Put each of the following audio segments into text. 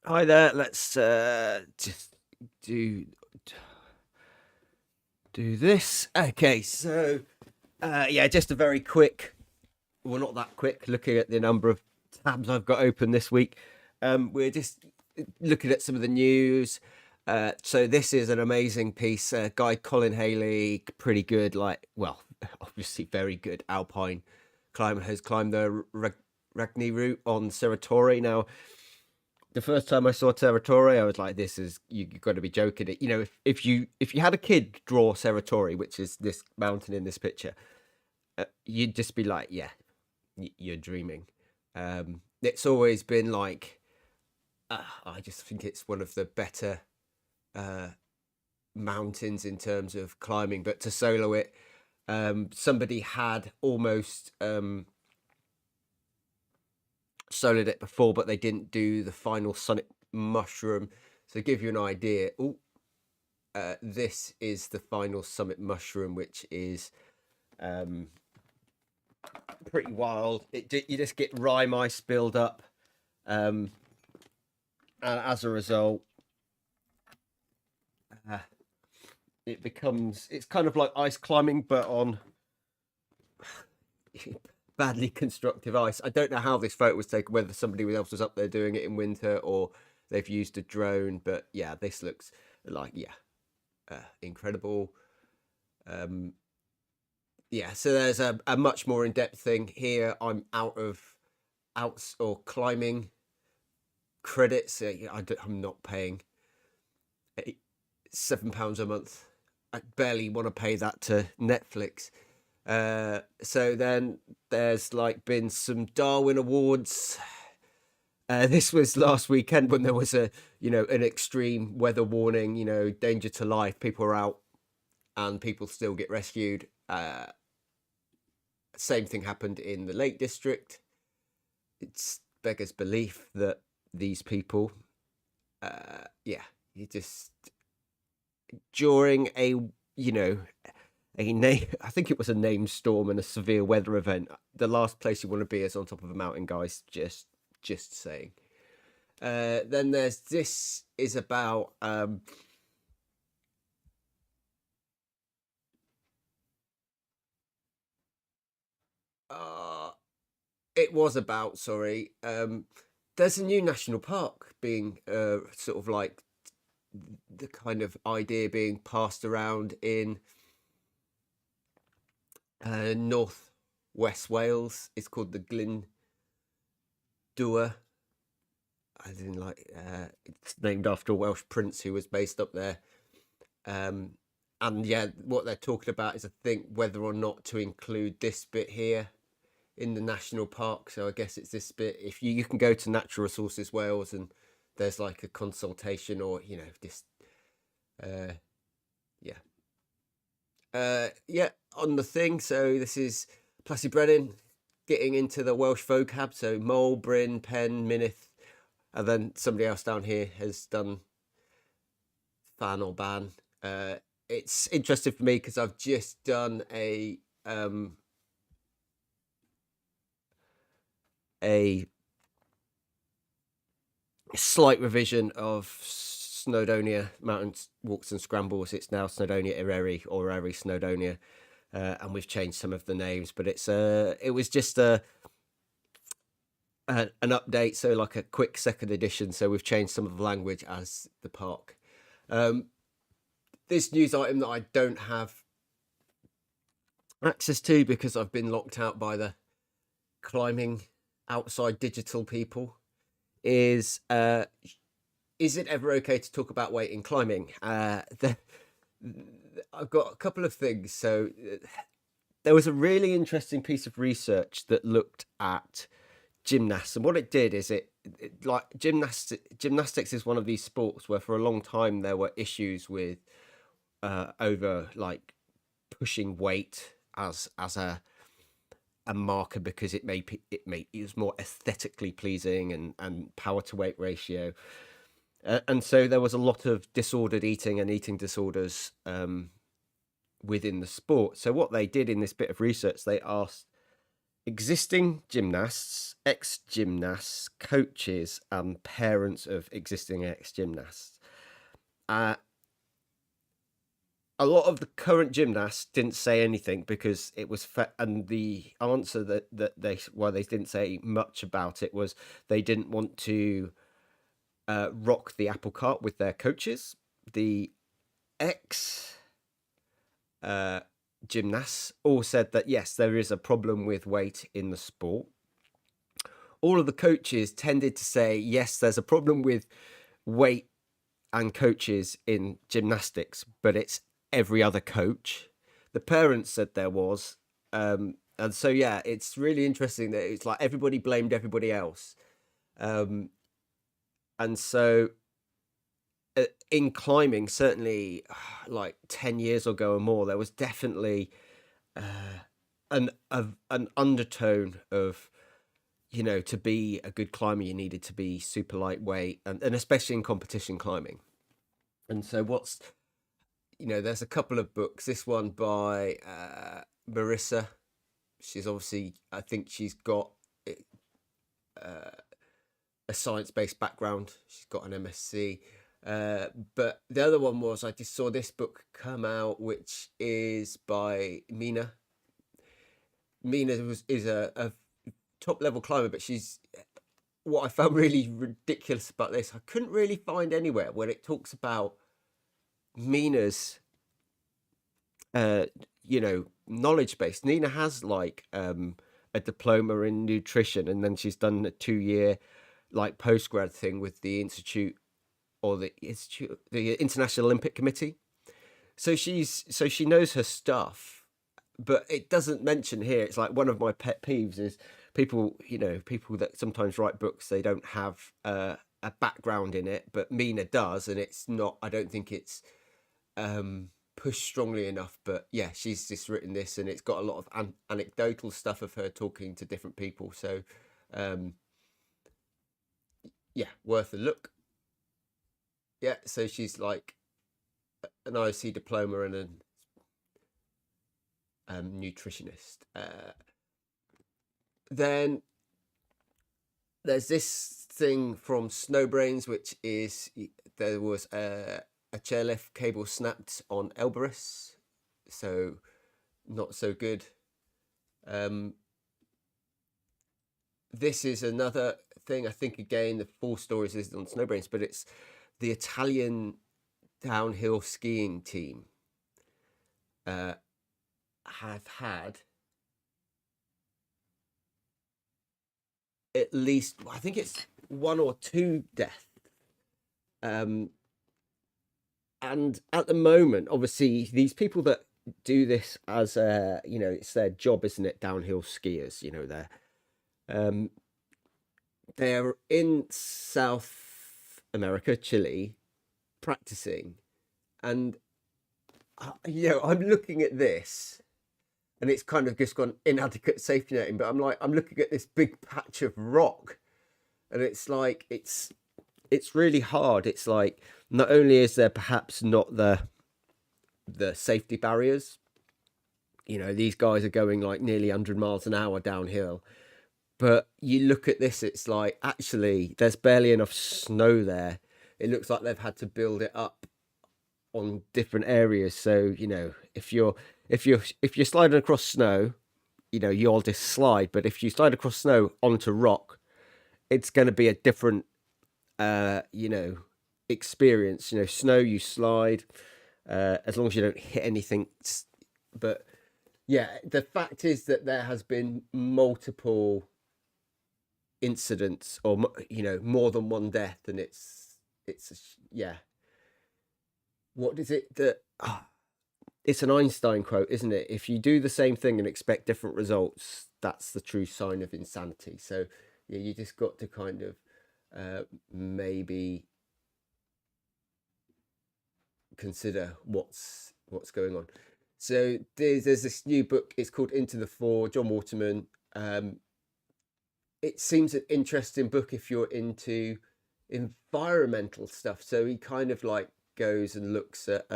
Hi there. Let's just do do this. Okay, so yeah, just a very quick, well, not that quick. Looking at the number of tabs I've got open this week, we're just looking at some of the news. So this is an amazing piece. Guy Colin Haley, pretty good, like, well, obviously very good alpine climber, has climbed the Ragni route on Serratori. Now, the first time I saw Serratori, I was like, "This is you got to be joking!" It, if you had a kid draw Serratori, which is this mountain in this picture, you'd just be like, "Yeah, you're dreaming." It's always been like, I just think it's one of the better uh, mountains in terms of climbing. But to solo it, somebody had almost soloed it before, but they didn't do the final Sonic Mushroom. So to give you an idea, this is the final Summit Mushroom, which is pretty wild. You just get rime ice build up, and as a result, uh, it's kind of like ice climbing, but on badly constructive ice. I don't know how this photo was taken, whether somebody else was up there doing it in winter or they've used a drone, but yeah, this looks like, incredible. Yeah, so there's a much more in-depth thing here. I'm out of outs or climbing credits. I'm not paying £7 a month. I barely want to pay that to Netflix. So then there's like been some Darwin Awards. This was last weekend when there was an extreme weather warning, danger to life. People are out and people still get rescued. Same thing happened in the Lake District. It's beggars belief that these people, you just during I think it was a named storm and a severe weather event. The last place you want to be is on top of a mountain, guys. Just saying. Then there's this is about it was about, sorry, there's a new national park being sort of like the kind of idea being passed around in North West Wales. It's called the Glyndŵr. As in, like, it's named after a Welsh prince who was based up there. And yeah, what they're talking about is, I think, whether or not to include this bit here in the national park. So I guess it's this bit. If you can go to Natural Resources Wales and there's like a consultation, or just uh, yeah, yeah, on the thing. So this is Plasty Brennan getting into the Welsh vocab. So Mole, Bryn, Pen, Minith, and then somebody else down here has done Fan or Ban. It's interesting for me because I've just done a slight revision of Snowdonia Mountain Walks and Scrambles. It's now Snowdonia Ireri or Ireri Snowdonia, and we've changed some of the names. But it was just an update, so like a quick second edition. So we've changed some of the language as the park. This news item that I don't have access to because I've been locked out by the climbing outside digital people is it ever okay to talk about weight in climbing? I've got a couple of things. So there was a really interesting piece of research that looked at gymnasts, and what it did is like gymnastics is one of these sports where for a long time there were issues with over like pushing weight as a marker because it was more aesthetically pleasing and power to weight ratio. And so there was a lot of disordered eating and eating disorders within the sport. So what they did in this bit of research, they asked existing gymnasts, ex-gymnasts, coaches, and parents of existing ex-gymnasts. Uh, a lot of the current gymnasts didn't say anything because it was and the answer that they why they didn't say much about it was they didn't want to rock the apple cart with their coaches. The ex gymnasts all said that yes, there is a problem with weight in the sport. All of the coaches tended to say yes, there's a problem with weight and coaches in gymnastics, but it's every other coach. The parents said there was. And so, yeah, it's really interesting that it's like everybody blamed everybody else. Um, and so in climbing, certainly like 10 years ago or more, there was definitely an undertone of, to be a good climber, you needed to be super lightweight, and especially in competition climbing. And so there's a couple of books. This one by Marissa. She's obviously, I think she's got a science-based background. She's got an MSc. But the other one was, I just saw this book come out, which is by Mina. Mina is a top-level climber, but what I found really ridiculous about this, I couldn't really find anywhere where it talks about Mina's knowledge base. Nina has like a diploma in nutrition, and then she's done a 2-year like postgrad thing with the institute or the International Olympic Committee. So she knows her stuff, but it doesn't mention here. It's like one of my pet peeves is people that sometimes write books, they don't have a background in it, but Mina does, and it's not, I don't think it's pushed strongly enough. But yeah, she's just written this, and it's got a lot of anecdotal stuff of her talking to different people. So yeah, worth a look. Yeah, so she's like an IOC diploma and a nutritionist. Then there's this thing from Snowbrains, which is there was a chairlift cable snapped on Elborus, so not so good. This is another thing. I think again the full stories is on Snowbrains, but it's the Italian downhill skiing team have had at least, I think it's 1 or 2 deaths. And at the moment, obviously, these people that do this as it's their job, isn't it? Downhill skiers, they're in South America, Chile, practicing, and I'm looking at this, and it's kind of just gone inadequate safety netting. But I'm looking at this big patch of rock, and it's like it's really hard. It's like not only is there perhaps not the safety barriers, these guys are going like nearly 100 miles an hour downhill, but you look at this, it's like actually there's barely enough snow there. It looks like they've had to build it up on different areas. So if you're sliding across snow, you'll just slide. But if you slide across snow onto rock, it's going to be a different experience. Snow, you slide as long as you don't hit anything. But yeah, the fact is that there has been multiple incidents, or more than one death, and it's yeah. What is it that it's an Einstein quote, isn't it? If you do the same thing and expect different results, that's the true sign of insanity. So yeah, you just got to kind of maybe consider what's going on. So there's this new book. It's called Into the Four, John Waterman. It seems an interesting book if you're into environmental stuff. So he kind of like goes and looks at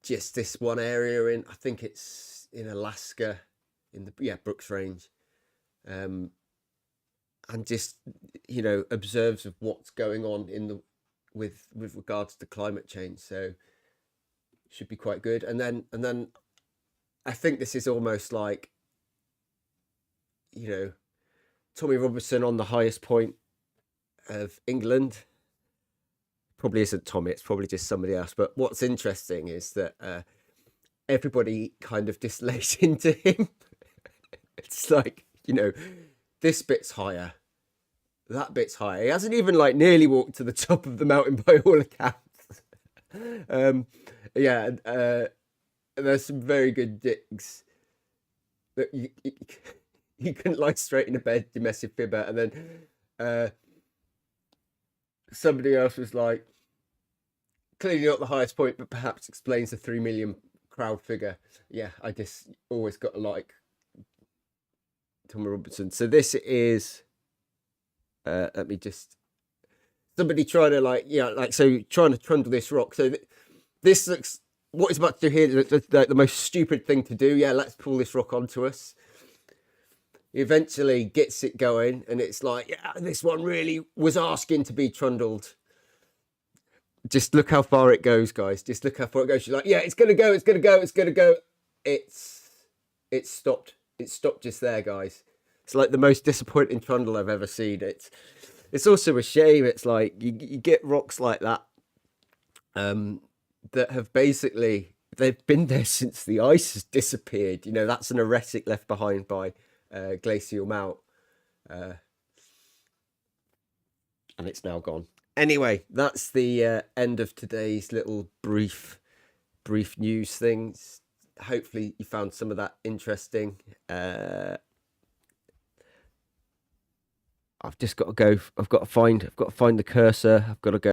just this one area in, I think it's in Alaska, in the Brooks Range, and just observes of what's going on in the with regards to climate change. So should be quite good. And then I think this is almost like, Tommy Robinson on the highest point of England. Probably isn't Tommy, it's probably just somebody else. But what's interesting is that everybody kind of just lays into him. It's like, this bit's higher, that bit's higher. He hasn't even like nearly walked to the top of the mountain by all accounts. There's some very good digs that you couldn't lie straight in a bed, you massive fibber. And then somebody else was like, clearly not the highest point, but perhaps explains the 3 million crowd figure. Yeah, I just always got to like Tommy Robinson. So this is, let me just, somebody trying to trying to trundle this rock. So this looks, what he's about to do here, the most stupid thing to do. Yeah, let's pull this rock onto us. He eventually gets it going, and it's like, yeah, this one really was asking to be trundled. Just look how far it goes, guys. Just look how far it goes. She's like, yeah, it's gonna go, it's gonna go, it's gonna go. It's stopped. It stopped just there, guys. It's like the most disappointing trundle I've ever seen. It's also a shame. It's like you get rocks like that, that have basically, they've been there since the ice has disappeared. That's an erratic left behind by glacial melt, and it's now gone. Anyway, that's the end of today's little brief news things. Hopefully you found some of that interesting. I've just got to go. I've got to find the cursor. I've got to go